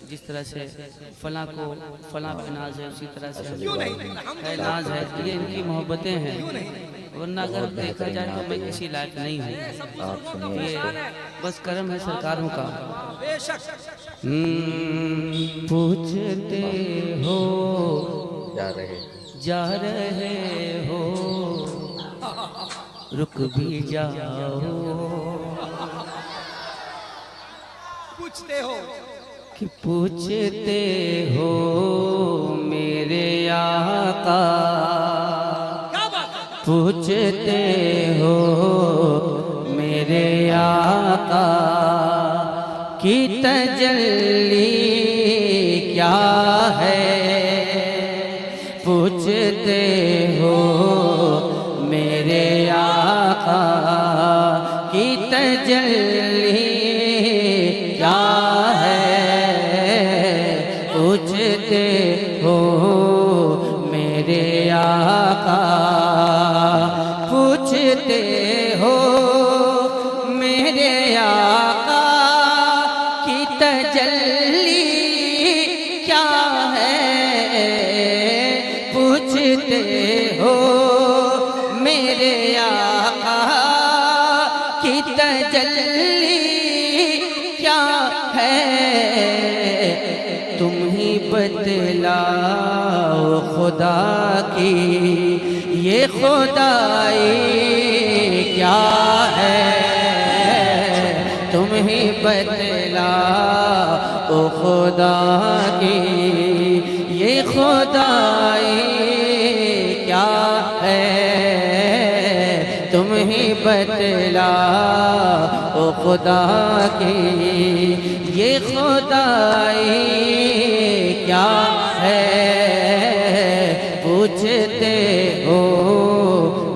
जिस तरह से फला को फला पे नाज है, उसी तरह से है नाज है। ये इनकी मोहब्बतें हैं, वरना अगर देखा जाए तो मैं किसी लायक नहीं हूँ। ये बस कर्म है सरकारों का। पूछते हो जा रहे हो, रुक भी जाओ। पूछते हो कि पूछते हो मेरे आका, पूछते हो मेरे आका की तजल्ली क्या है। पूछते हो मेरे आका की तजल्ली क्या है। पूछते हो मेरे आका, पूछते हो मेरे आका की तजल्ली क्या है। पूछते हो मेरे आका की तजल्ली क्या है। तुम ही बतलाओ खुदा की ये खुदाई क्या है। तुम ही बतलाओ खुदा की ये खुदाई क्या है। तुम ही बतलाओ खुदा की ये खुदाई क्या है। पूछते हो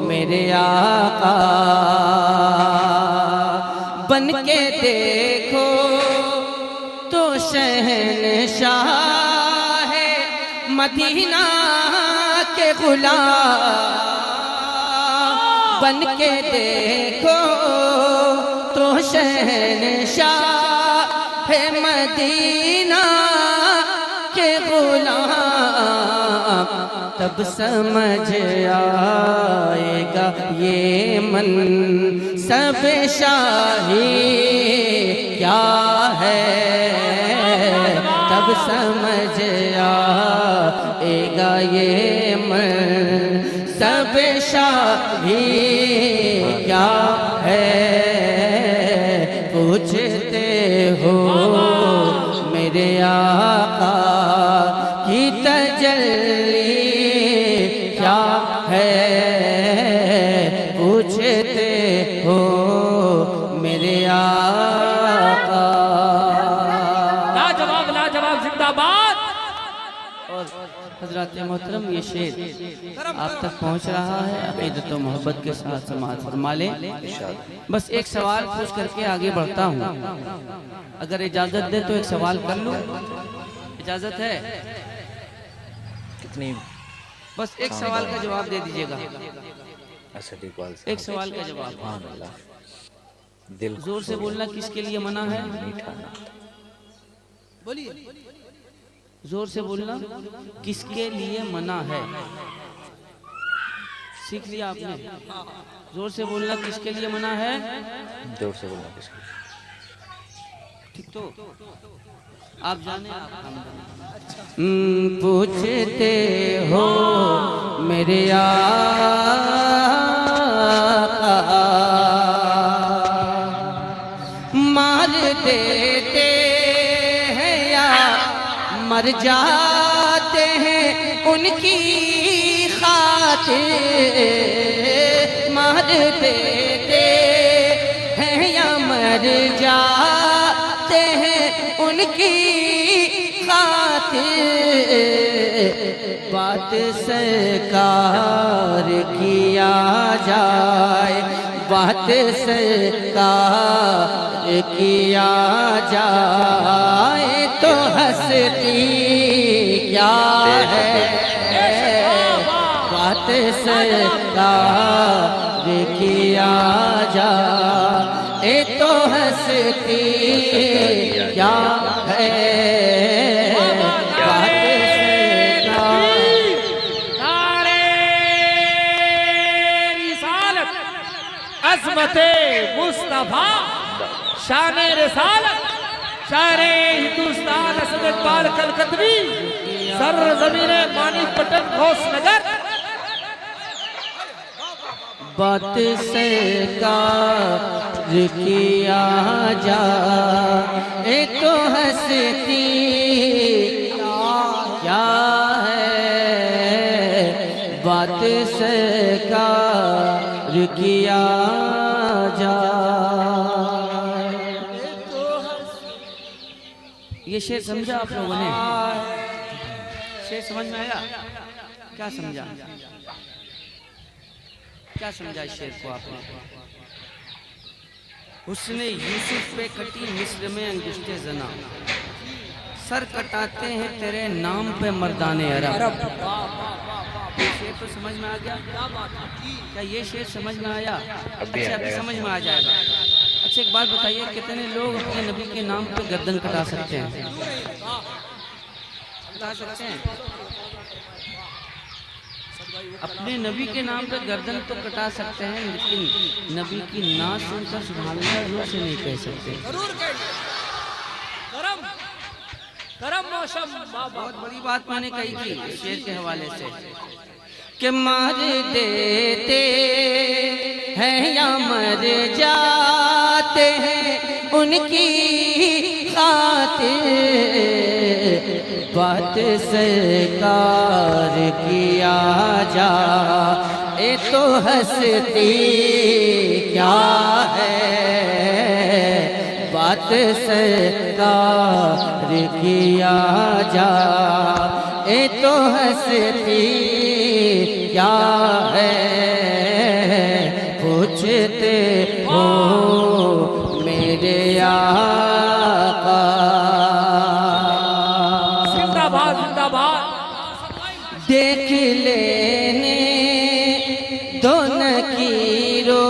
मेरे आका, बन के देखो तो शहंशाह है मदीना के गुलाम। बन के देखो तो शहंशाह है मदीना के गुलाम। तब समझ आएगा ये मन सब शाही क्या है। तब समझ आएगा ये मन सब शाही क्या है। पूछते हो मेरे आका की तजल्ली क्या है। पूछते हो मेरे आका। लाजवाब लाजवाब, जिंदाबाद। और हजरत मोहतरम ये शेर आप तक पहुंच रहा है, अक़ीदत व मोहब्बत के साथ समाअत फरमा ले। बस एक सवाल पूछ करके आगे बढ़ता हूँ, अगर इजाज़त दे तो एक सवाल कर लूँ, इजाज़त है? कितनी? बस एक सवाल का जवाब दे दीजिएगा। एक सवाल का जवाब, दिल जोर से बोलना। किसके लिए मना है? बोलिए, जोर से बोलना। किसके लिए मना है? सीख लिया आपने? जोर से बोलना। किसके लिए मना है? जोर से बोलना किसके? ठीक तो आप जाने, पूछते हो मेरे आका, मार देते हैं या मर जाते हैं उनकी खातिर। मार देते हैं या मर जाते हैं उनकी खातिर। बात सरकार किया जाए, बात सरकार किया जाए तो हंसती क्या है। बात सरकार किया जाए तो हंसती क्या है। अजमते मुस्तफा शान रिसालत शान हिंदुस्तान असद इकबाल कलकतवी सर जमीन मानी पटन घोष नगर बात सरकार किया जा एक तो हंसती क्या है बात सरकार किया जा। ये शेर समझा आप लोगों ने? शेर समझ में आया? क्या समझा? क्या समझा शेर को आपने? उसने यूसुफ पे कटी मिस्र में अंगुष्ठे जना, सर कटाते हैं तेरे नाम पे मर्दाने अरब। ये शेर तो समझ में आ गया? क्या ये शेर समझ में आया? अच्छा अभी समझ में आ जाएगा। अच्छा एक बात बताइए, कितने लोग अपने नबी के नाम पे गर्दन कटा सकते हैं? कटा सकते हैं? अपने नबी के नाम पे गर्दन तो कटा सकते हैं, लेकिन नबी की नात सुनकर सुभानअल्लाह जोर से नहीं कह सकते। करम मौसम बहुत बड़ी बात मैंने कही थी शेर के हवाले से कि मार देते हैं या मर जाते हैं उनकी खातिर, बात सरकार किया जा ए तो हंसती क्या है बात सरकार किया जा ए तो हंसती क्या है पूछते हो मेरे आका। जिंदाबाद जिंदाबाद। देख लेने दो नकीरो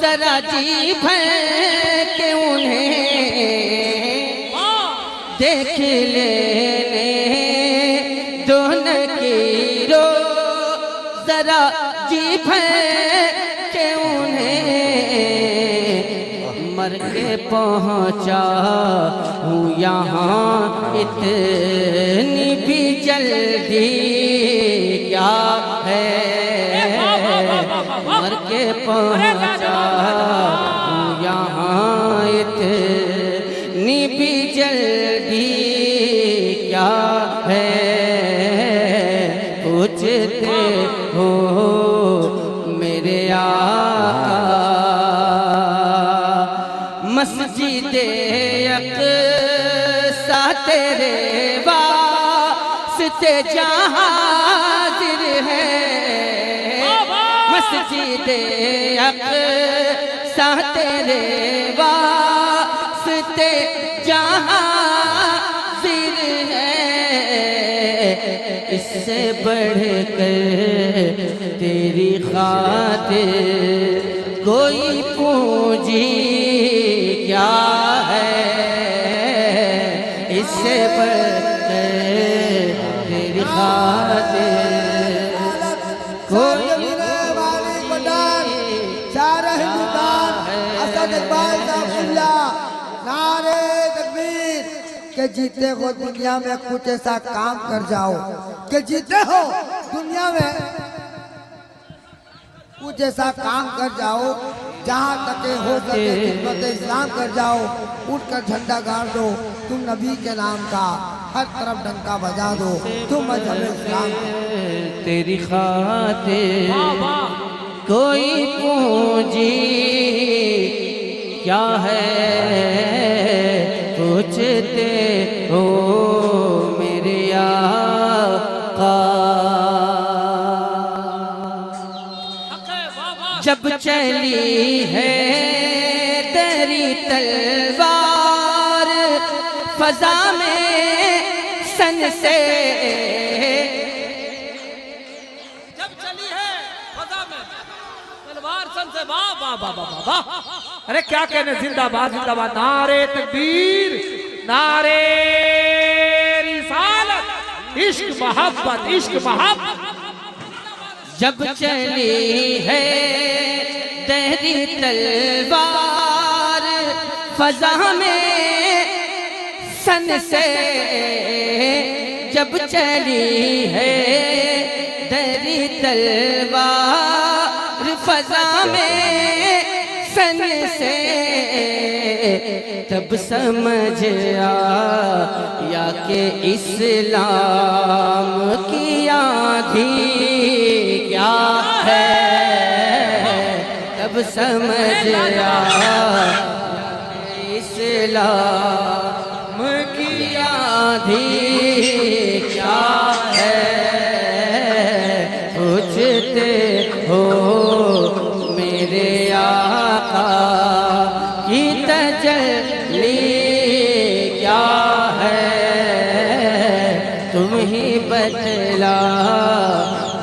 जरा जी भर के उन्हें, देख लेने दो नकीरो जरा जी भर के उन्हें, मर के पहुँचा हूँ यहाँ इतनी भी जल्दी क्या है, मर के पहुँचा हूँ यहाँ इतनी भी जल्दी क्या है पूछते हो मेरे आका। मस्जिदे अक़सा तेरे वास्ते जहाँ हाज़िर है, मस्जिदे अक़सा तेरे वास्ते जहाँ हाज़िर है, इससे बढ़कर तेरी खातिर कोई पूंजी क्या है, इससे बढ़कर तेरी खातिर कोई नारे तकबीर के जीते हो दुनिया में कुछ ऐसा काम कर जाओ कि जीते हो दुनिया में कुछ ऐसा काम कर जाओ जहाँ तक हो सके खिदमत इस्लाम कर जाओ, उठकर झंडा गाड़ दो तुम नबी के नाम का, हर तरफ डंका बजा दो तुम मजहब इस्लाम। तेरी खातिर कोई पूंजी क्या है पूछते हो मेरे आका। जब चली है तेरी तलवार फजा में सन से, जब चली है फजा में तलवार सन से, वाह वाह वाह वाह वाह। अरे क्या कहने, जिंदाबाद जिंदाबाद। नारे तकबीर नारे रिसालत, इश्क मोहब्बत इश्क मोहब्बत। जब चली है तेरी तलवार फजा में सन से जब चली है, तेरी तलवार फजा में सन से तब समझ आया कि इस्लाम की आँधी क्या है, तब समझ आया इस्लाम की आँधी क्या है। पूछते हो मेरे आका की तजल्ली क्या है, तुम ही बतला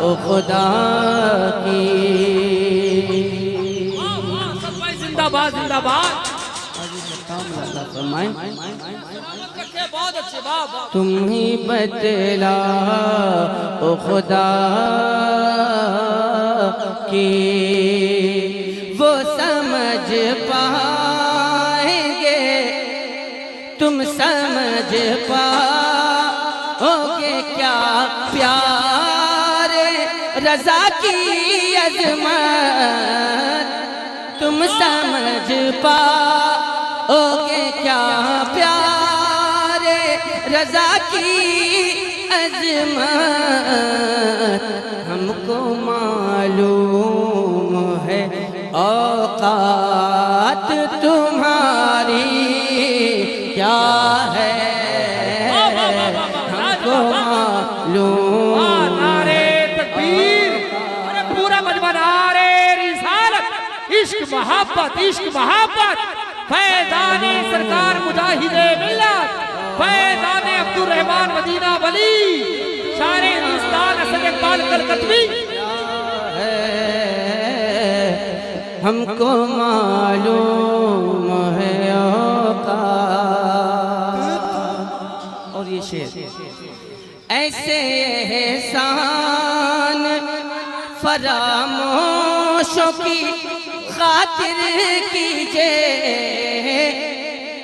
ओ खुदा की। जिंदाबाद जिंदाबाद। फरमाएं बहुत अच्छे, वाह वाह। तुम ही बतला ओ खुदा की, वो समझ पाएंगे, तुम समझ पाओगे क्या प्यारे रज़ा की अज़मत, तुम समझ पाओगे क्या प्यारे रज़ा की अज़मत। हमको मालूम है औकात तुम्हारी क्या है, हमको मालूम। नारे तकबीर, अरे पूरा मजमा नारे रिसालत, इश्क मोहब्बत, इश्क मोहब्बत। फैज़ाने सरकार मुजाहिदे मिल्लत, फैज़ाने अब्दुल रहमान मदीना वली, शान हिंदुस्तान असद इकबाल कलकत्वी। हमको मालूम है औकात। और ये शेर, ऐसे एहसान फरामोशों की खातिर कीजिए,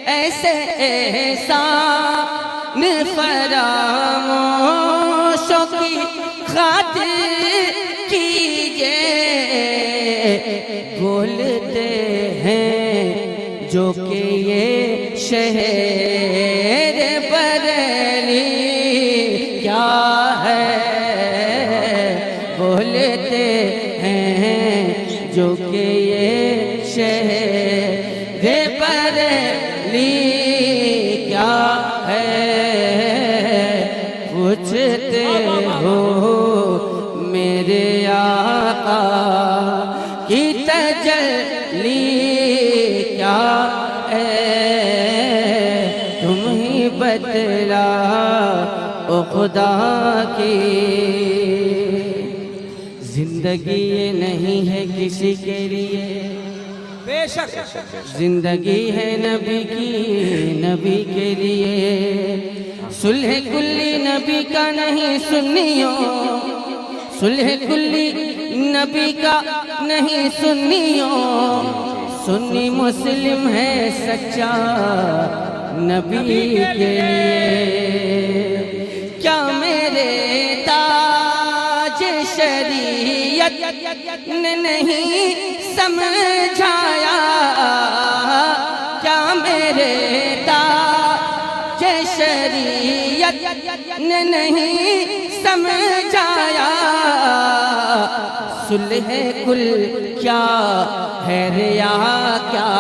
ऐसे एहसान फरामोशों की खातिर कीजिए। बोलते हैं जो कि ये शहर बरेली क्या है, बोलते हैं जो कि ये शहर बरेली क्या है। पूछते हो मेरे आका की तजल्ली क्या है, तुम ही बतला ओ खुदा की। जिंदगी ये नहीं है किसी के लिए, बेशक जिंदगी है नबी की, नबी के लिए। सुलह कुल्ली नबी का नहीं सुन्नियों, सुलह कुल्ली नबी का नहीं सुन्नियों, सुन्नी मुस्लिम है सच्चा नबी के लिए। क्या मेरे ताज शरीयत ने नहीं समझाया, क्या मेरे ताज शरीयत ने नहीं समझाया। सुलह कुल क्या है रिया क्या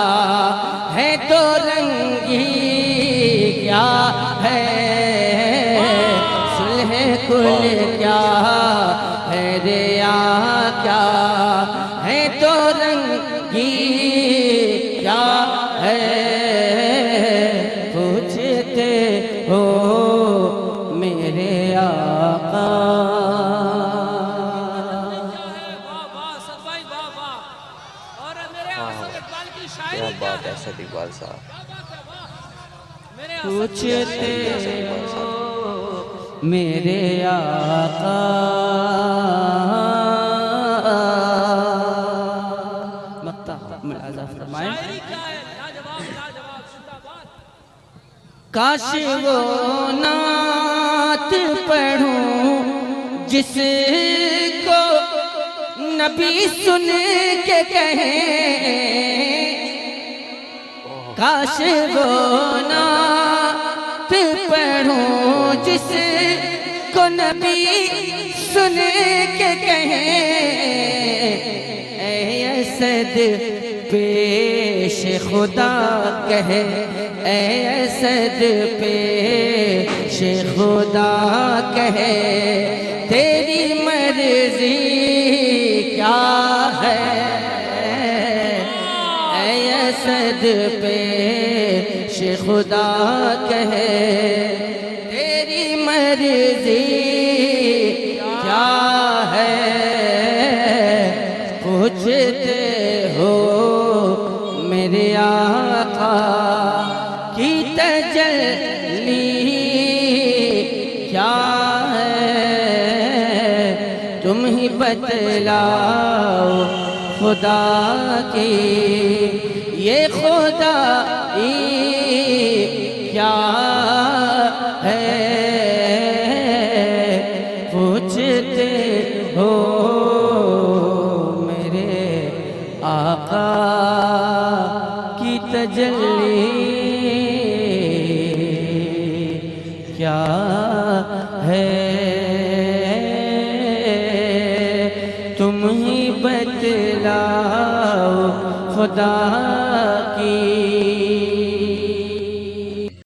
है तो रंगी क्या है, सुलह कुल क्या है रिया क्या है तो रंगी क्या है। पूछते हो मेरे आका। क्या बात है असद इकबाल साहब, पूछते हो मेरे आका। काश वो नात पढ़ूं जिसको नबी सुन के कहे, काश वो नात पढ़ूं जिसको नबी सुन के कहे, ऐ असद पेश खुदा कहे, ऐ असद पेश खुदा कहे, तेरी मर्जी क्या है, ऐ असद पेश खुदा कहे, तेरी मर्जी क्या है, पूछते हो मेरे आका की तजल्ली क्या है, तुम ही बतलाओ खुदा की ये खुदाई क्या है, पूछते हो मेरे आका की तजल्ली क्या है, तुम ही बतलाओ खुदा